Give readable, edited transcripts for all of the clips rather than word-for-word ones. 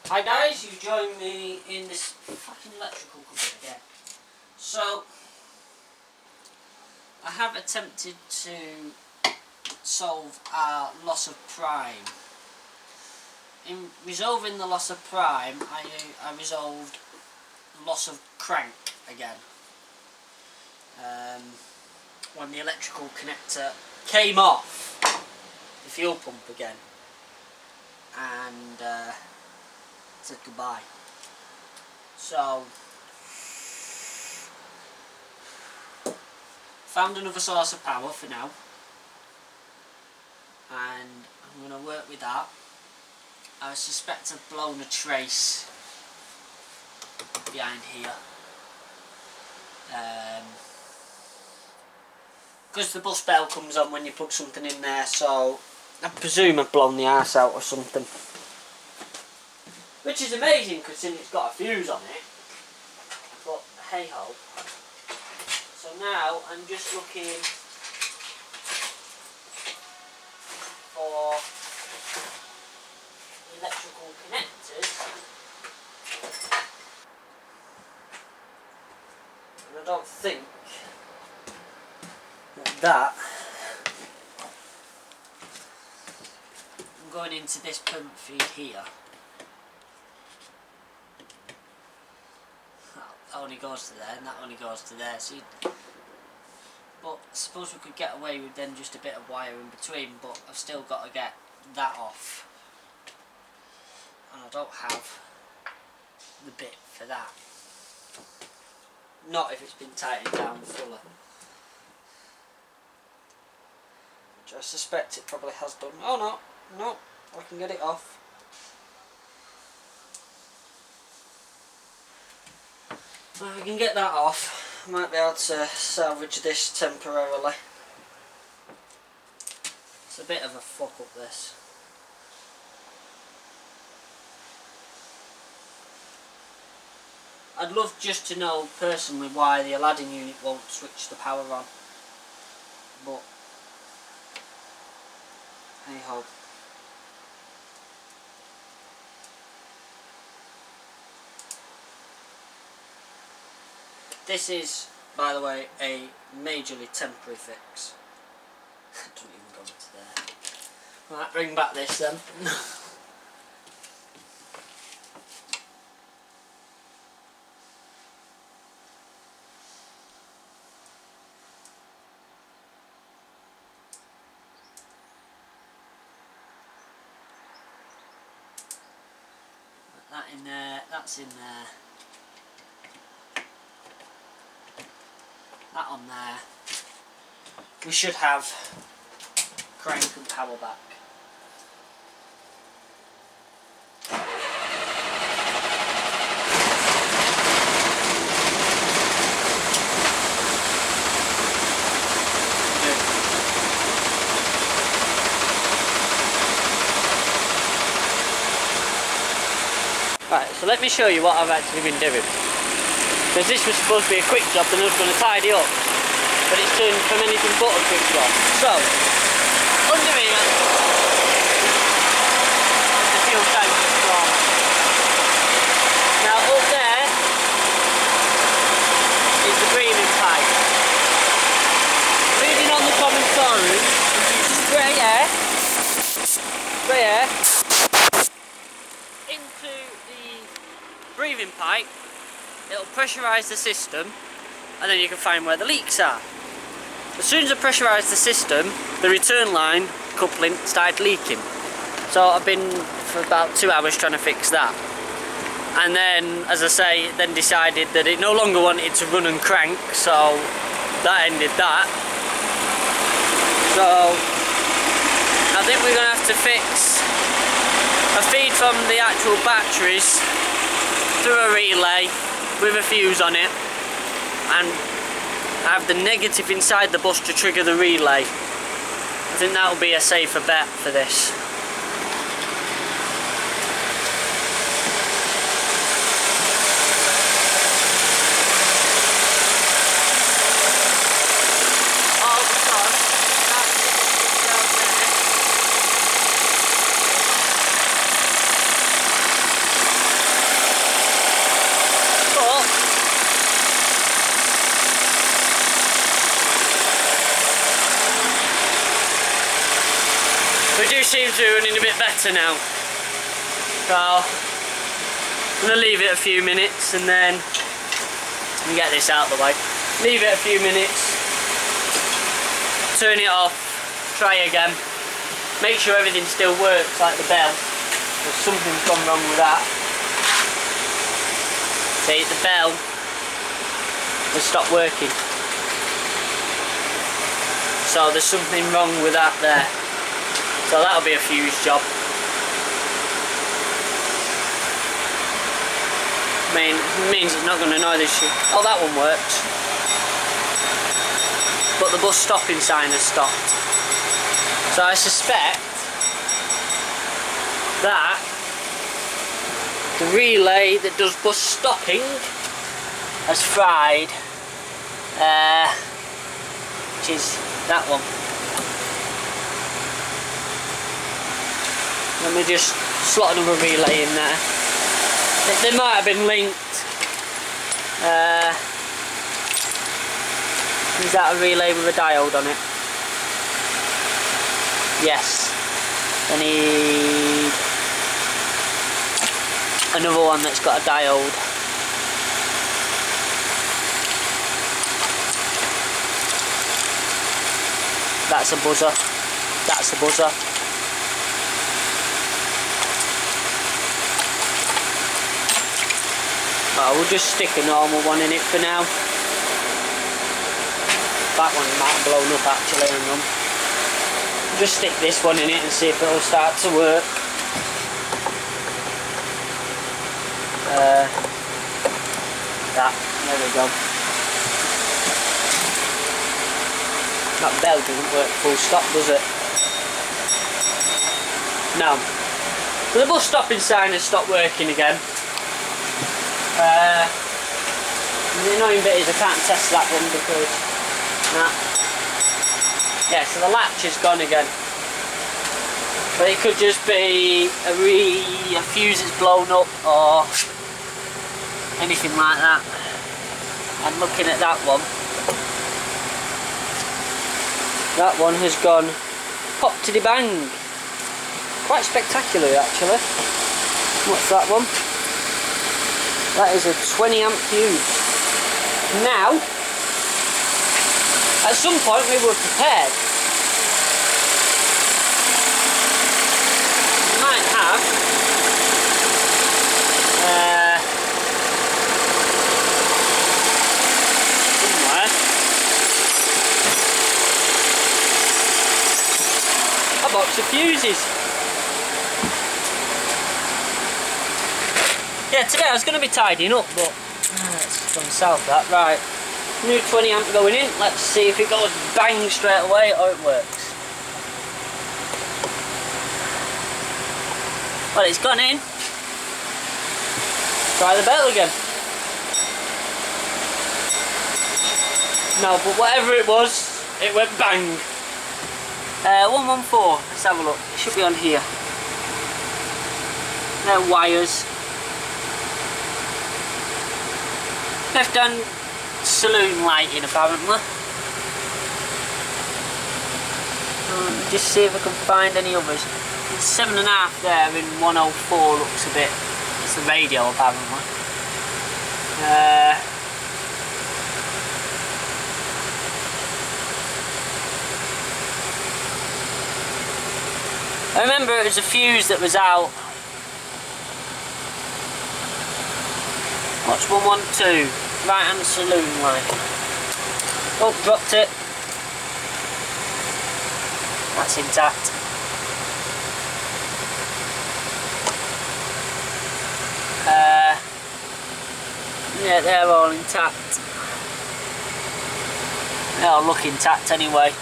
Hi guys, you join me in this fucking electrical cupboard again. So, I have attempted to solve our loss of prime. In resolving the loss of prime, I resolved loss of crank again. When the electrical connector came off the fuel pump again and said goodbye. So found another source of power for now, and I'm going to work with that. I suspect I've blown a trace behind here, because the bus bell comes on when you put something in there, so I presume I've blown the arse out or something, which is amazing considering it's got a fuse on it, but hey ho. So now I'm just looking for electrical connectors, and I don't think that I'm going into this pump feed here. That only goes to there, and that only goes to there. So but I suppose we could get away with then just a bit of wire in between, but I've still got to get that off, and I don't have the bit for that. Not if it's been tightened down fuller, which I suspect it probably has done. Oh no, I can get it off. Well, if we can get that off, I might be able to salvage this temporarily. It's a bit of a fuck up, this. I'd love just to know personally why the Aladdin unit won't switch the power on, but hey ho. This is, by the way, a majorly temporary fix. Don't even go into there. Right, bring back this then. Put that in there, that's in there. That on there. We should have crank and power back. Right, so let me show you what I've actually been doing. Because this was supposed to be a quick job and I was going to tidy up, but it's turned from anything but a quick job. So, under here, the fuel tank is strong. Now up there is the breathing pipe. Reading on the common story, spray air into the breathing pipe. It'll pressurise the system, and then you can find where the leaks are. As soon as I pressurise the system, the return line coupling started leaking. So I've been for about 2 hours trying to fix that. And then, as I say, then decided that it no longer wanted to run and crank, so that ended that. So I think we're going to have to fix a feed from the actual batteries through a relay with a fuse on it, and have the negative inside the bus to trigger the relay. I think that will be a safer bet for this. All because that down there fuse seems to be running a bit better now. So I'm going to leave it a few minutes and then let me get this out of the way. Leave it a few minutes, turn it off, try again. Make sure everything still works like the bell. There's something's gone wrong with that. See, the bell has stopped working. So there's something wrong with that there. So that'll be a fuse job. It means it's not going to know this shit. Oh, that one works. But the bus stopping sign has stopped. So I suspect that the relay that does bus stopping has fried, which is that one. Let me just slot another relay in there. They might have been linked. Is that a relay with a diode on it? Yes. I need another one that's got a diode. That's a buzzer. That's a buzzer. Well, we'll just stick a normal one in it for now. That one might have blown up actually. Hang on. Just stick this one in it and see if it'll start to work. There we go. That bell doesn't work full stop, does it? No. So the bus stopping sign has stopped working again. The annoying bit is I can't test that one because yeah, so the latch is gone again. But it could just be a fuse that's blown up or anything like that. And looking at that one has gone pop-tiddy bang. Quite spectacular actually. What's that one? That is a 20 amp fuse. Now, at some point we were prepared. We might have somewhere a box of fuses. Yeah, today I was going to be tidying up, but it's gone south that. Right, new 20 amp going in. Let's see if it goes bang straight away or it works. Well, it's gone in. Try the bell again. No, but whatever it was, it went bang. 114, let's have a look. It should be on here. They're wires. They've done saloon lighting apparently. Just see if I can find any others. There's 7.5 there and 104 looks a bit. It's the radio apparently. I remember it was a fuse that was out. What's 112? Right hand saloon light. Oh, dropped it. That's intact. Yeah, they're all intact. They all look intact anyway.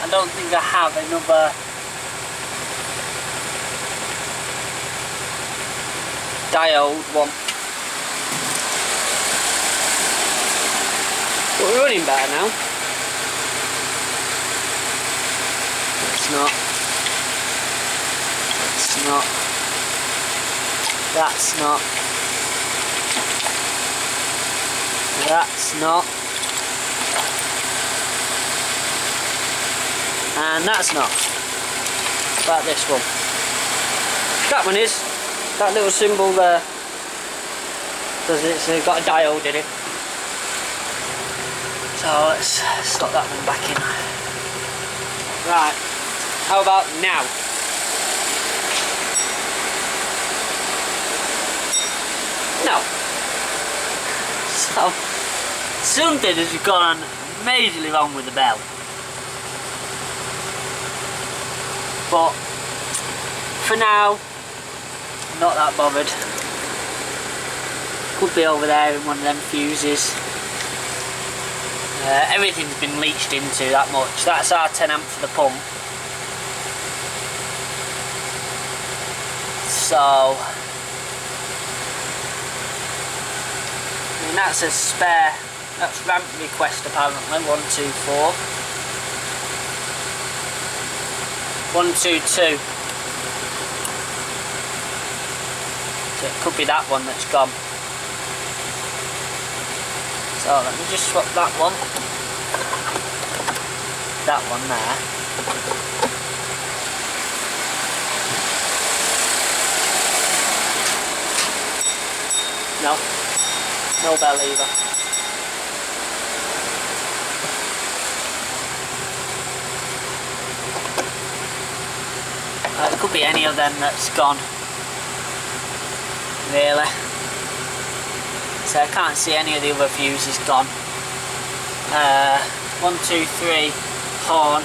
I don't think I have another diode one. But we're running better now. It's not. It's not. That's not. That's not. And that's not. About this one. That one is. That little symbol there. Because it's got a diode in it. So let's slot that one back in. Right. How about now? No. So something has gone majorly wrong with the bell. But for now, I'm not that bothered. Could be over there in one of them fuses. Everything's been leached into that much. That's our 10 amp for the pump. So, I mean, that's a spare. That's ramp request apparently. 124. 122. So it could be that one that's gone. So let me just swap that one. That one there. No. No bell either. It could be any of them that's gone. Really. So I can't see any of the other fuses gone. 1, 2, 3, horn.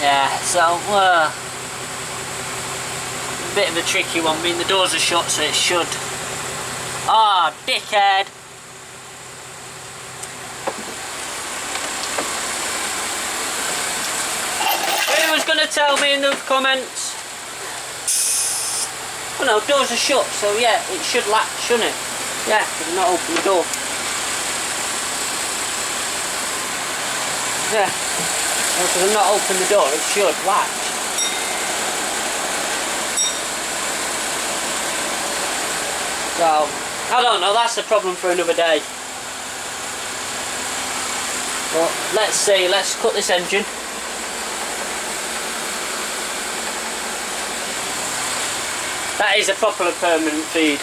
Yeah, so a bit of a tricky one. I mean, the doors are shut, so it should. Ah, oh, dickhead! Who's gonna tell me in the comments? Well, no, doors are shut, so yeah, it should latch, shouldn't it? Yeah, because I'm not open the door. Yeah, because I'm not open the door, it should latch. So, I don't know, that's the problem for another day. But let's see, let's cut this engine. That is a proper permanent feed.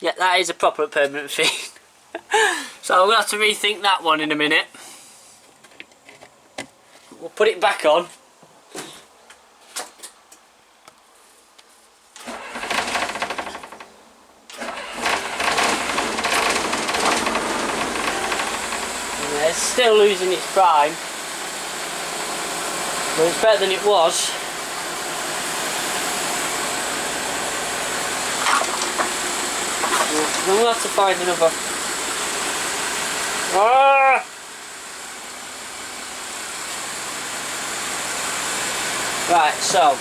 Yeah, that is a proper permanent feed. So we'll have to rethink that one in a minute. We'll put it back on. Yeah, it's still losing its prime. But it's better than it was. We'll have to find another. Ah! Right, so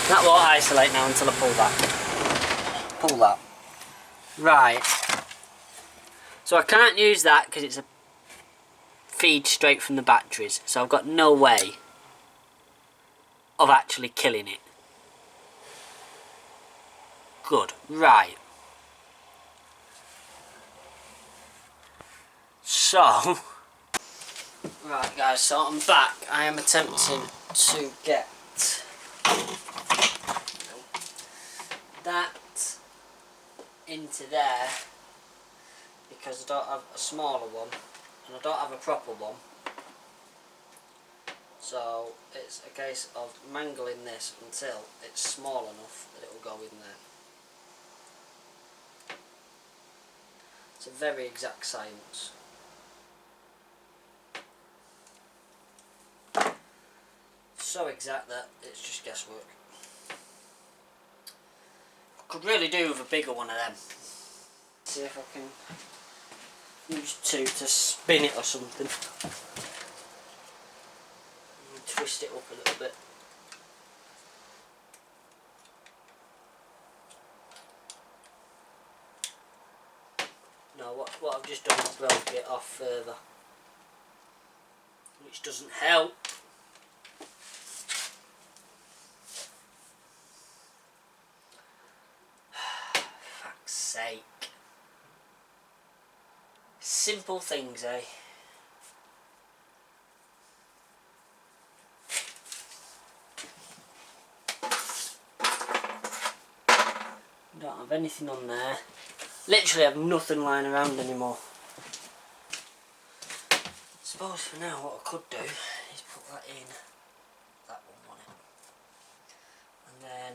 that won't isolate now until I pull that. Pull that. Right. So I can't use that because it's a feed straight from the batteries, so I've got no way of actually killing it. Good, right. So, right guys, so I'm back. I am attempting to get that into there, because I don't have a smaller one and I don't have a proper one, so it's a case of mangling this until it's small enough that it will go in there. It's a very exact science. So exact that it's just guesswork. I could really do with a bigger one of them. See if I can use two to spin it or something. Twist it up a little bit. No, what I've just done is broke it off further, which doesn't help. Fuck's sake. Simple things, eh? Don't have anything on there. Literally have nothing lying around anymore. I suppose for now what I could do is put that in. That one on it. And then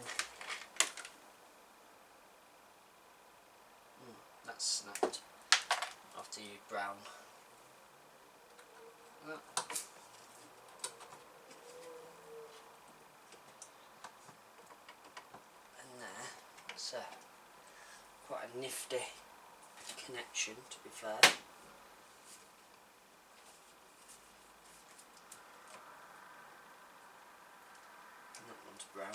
that's snapped. I'll have to use brown. And there. So quite a nifty connection, to be fair. And that one's brown.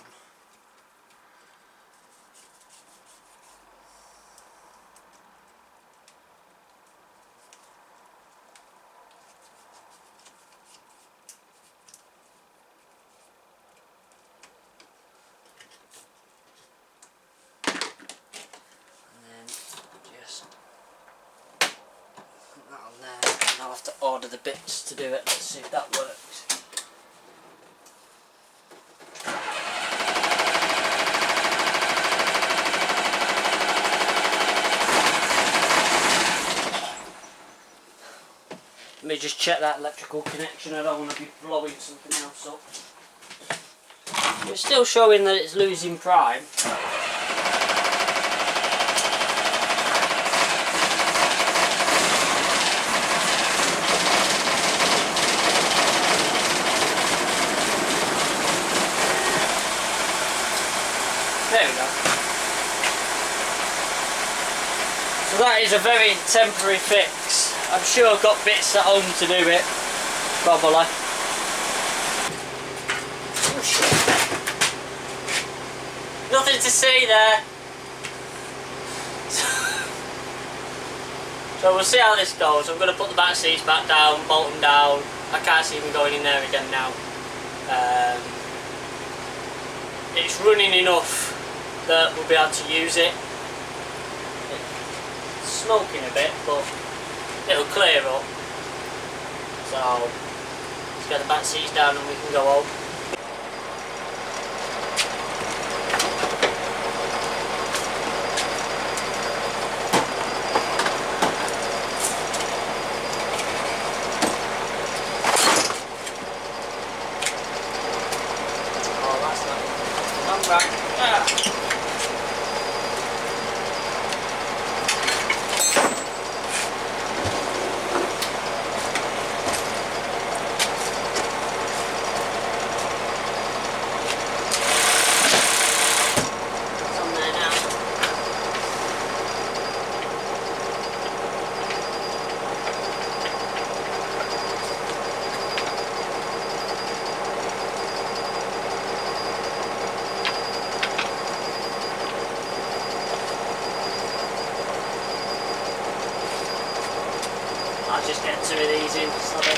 I'll have to order the bits to do it. Let's see if that works. Let me just check that electrical connection. I don't want to be blowing something else up. It's still showing that it's losing prime. There we go. So that is a very temporary fix. I'm sure I've got bits at home to do it. Probably. Oh shit. Nothing to see there. So we'll see how this goes. I'm going to put the back seats back down, bolt them down. I can't see them going in there again now. It's running enough that we'll be able to use it. It's smoking a bit, but it'll clear up. So let's get the back seats down and we can go home. Oh, that's not come back. Ah. I'll just get 2 of these in, sorry.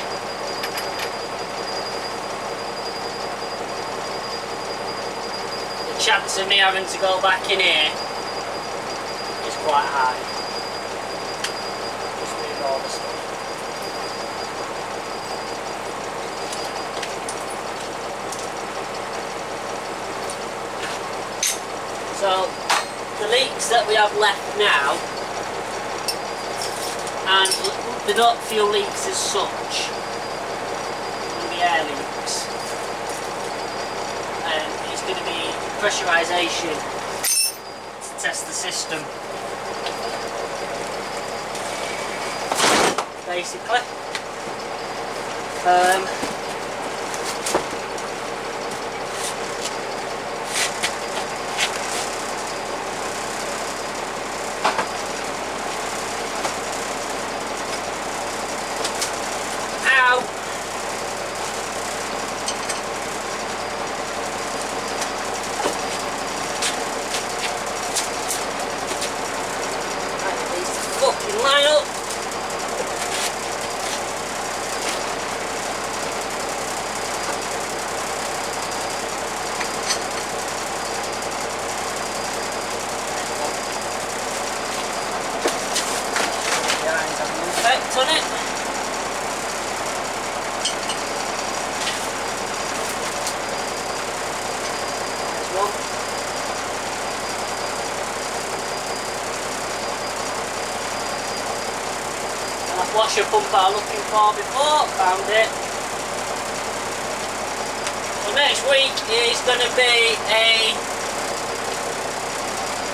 The chance of me having to go back in here is quite high. Just move all the stuff. So, the leaks that we have left now, and they're not fuel leaks as such, they're going to be air leaks, and it's going to be pressurisation to test the system, basically. Line lights on it. There's one. And that washer pump I was looking for before, found it. So next week is going to be a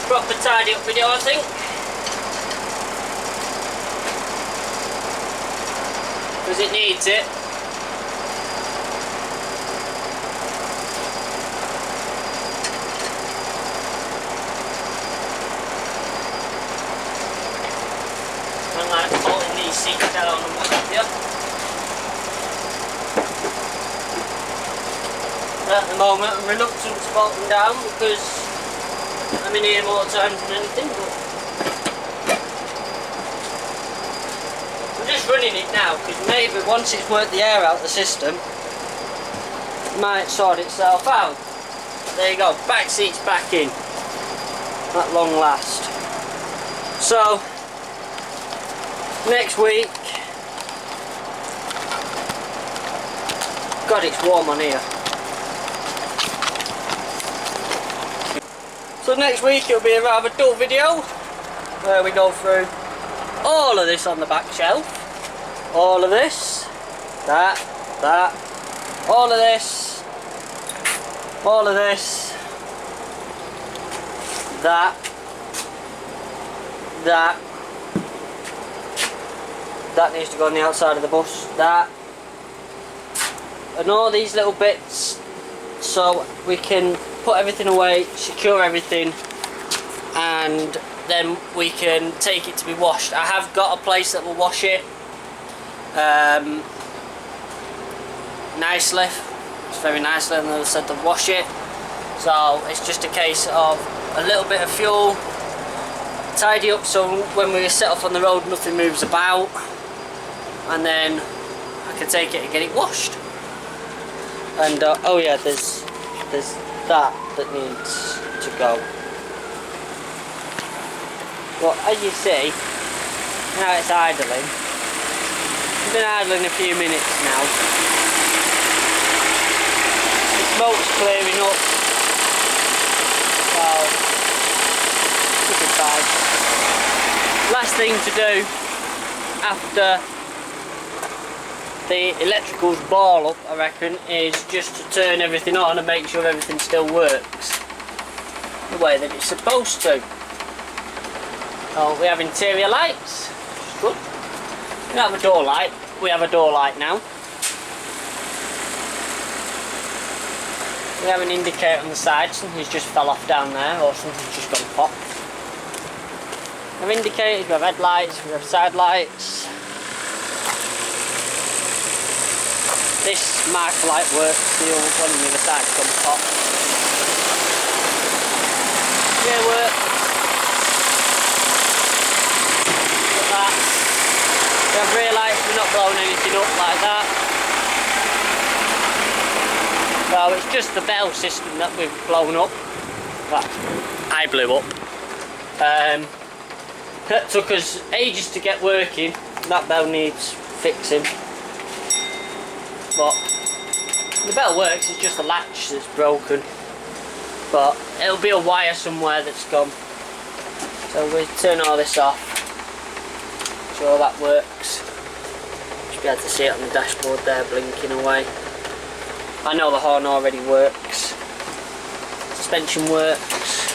proper tidy up video, I think. Because it needs it. And like bolting these seats down and what have you. At the moment I'm reluctant to bolt them down because I'm in here more times than anything, but I'm just running it now because maybe once it's worked the air out of the system it might sort itself out. There you go, back seats back in at long last. So next week, God, it's warm on here. So next week it'll be a rather dull video where we go through all of this on the back shelf, all of this, that, all of this, all of this, that, that needs to go on the outside of the bus, that, and all these little bits so we can put everything away, secure everything, and then we can take it to be washed. I have got a place that will wash it nicely. It's very nicely, and they said to wash it. So it's just a case of a little bit of fuel, tidy up so when we set off on the road nothing moves about, and then I can take it and get it washed. And oh yeah, there's that needs to go. Well, as you see, now it's idling. It's been idling a few minutes now. The smoke's clearing up. So, should be fine. Last thing to do after the electricals ball up, I reckon, is just to turn everything on and make sure everything still works the way that it's supposed to. Oh, we have interior lights, which is good. We don't have a door light, we have a door light now. We have an indicator on the side, something's just fell off down there, or something's just gone pop. We have indicators, we have headlights, we have side lights. This marker light works, the old one on the other side's gone pop. Yeah, works. Like that. We have rear lights, we're not blowing anything up like that. So it's just the bell system that we've blown up. Well, I blew up. That took us ages to get working. That bell needs fixing. But the bell works, it's just the latch that's broken. But it'll be a wire somewhere that's gone. So we turn all this off. So that works. Should be able to see it on the dashboard there blinking away. I know the horn already works. Suspension works.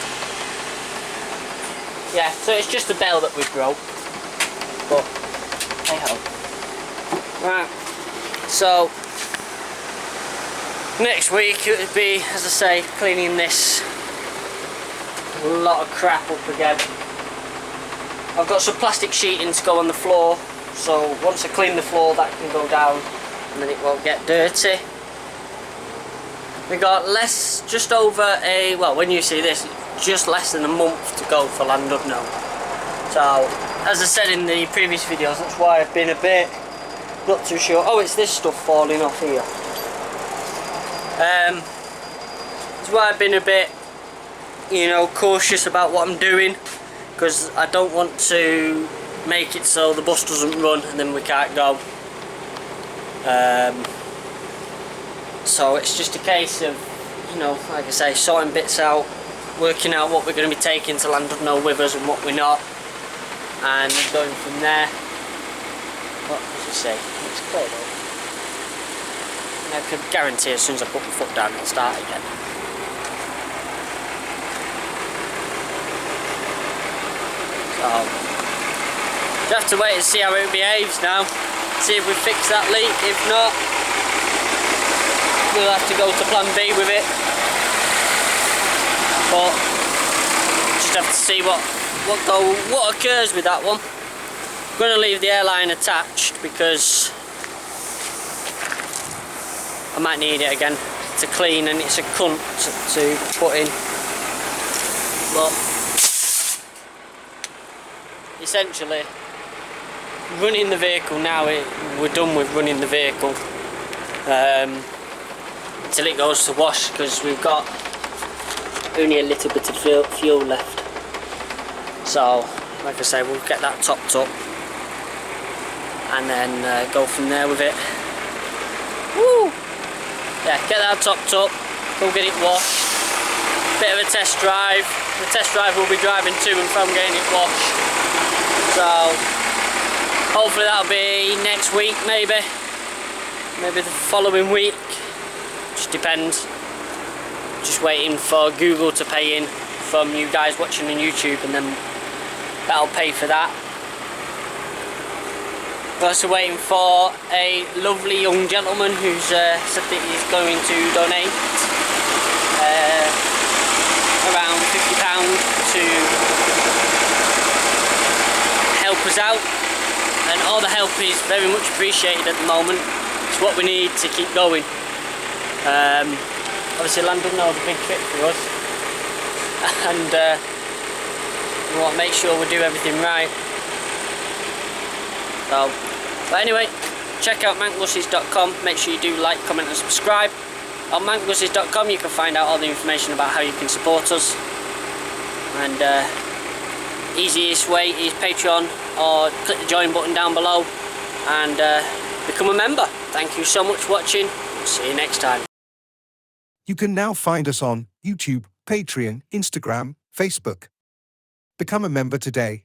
Yeah, so it's just the bell that we broke. But hey ho. Right. So next week it would be, as I say, cleaning this. A lot of crap up again. I've got some plastic sheeting to go on the floor, so once I clean the floor that can go down and then it won't get dirty. We got just over a, well, when you see this, just less than a month to go for Llandudno. So as I said in the previous videos, that's why I've been a bit not too sure. Oh, it's this stuff falling off here. That's why I've been a bit, you know, cautious about what I'm doing. because I don't want to make it so the bus doesn't run and then we can't go. So it's just a case of, you know, like I say, sorting bits out, working out what we're going to be taking to Llandudno with us and what we're not, and going from there. What does it say? It's clear though. And I could guarantee as soon as I put my foot down it'll start again. So you have to wait and see how it behaves now. See if we fix that leak. If not, we'll have to go to plan B with it. But just have to see what occurs with that one. I'm going to leave the airline attached because I might need it again to clean, and it's a cunt to put in. But essentially, running the vehicle now, we're done with running the vehicle until it goes to wash, because we've got only a little bit of fuel left. So like I say, we'll get that topped up and then go from there with it. Woo! Yeah, get that topped up, go get it washed, bit of a test drive. The test drive will be driving to and from getting it washed. So hopefully that'll be next week, maybe the following week, just depends. Just waiting for Google to pay in from you guys watching on YouTube, and then that'll pay for that. We're also waiting for a lovely young gentleman who's said that he's going to donate around £50 to help us out, and all the help is very much appreciated at the moment. It's what we need to keep going. Obviously Llandudno is a big trip for us, and we want to make sure we do everything right. So, but anyway, check out mankbuses.com. Make sure you do like, comment and subscribe. On mankbuses.com you can find out all the information about how you can support us, and easiest way is Patreon, or click the join button down below and become a member. Thank you so much for watching. See you next time. You can now find us on YouTube, Patreon, Instagram, Facebook. Become a member today.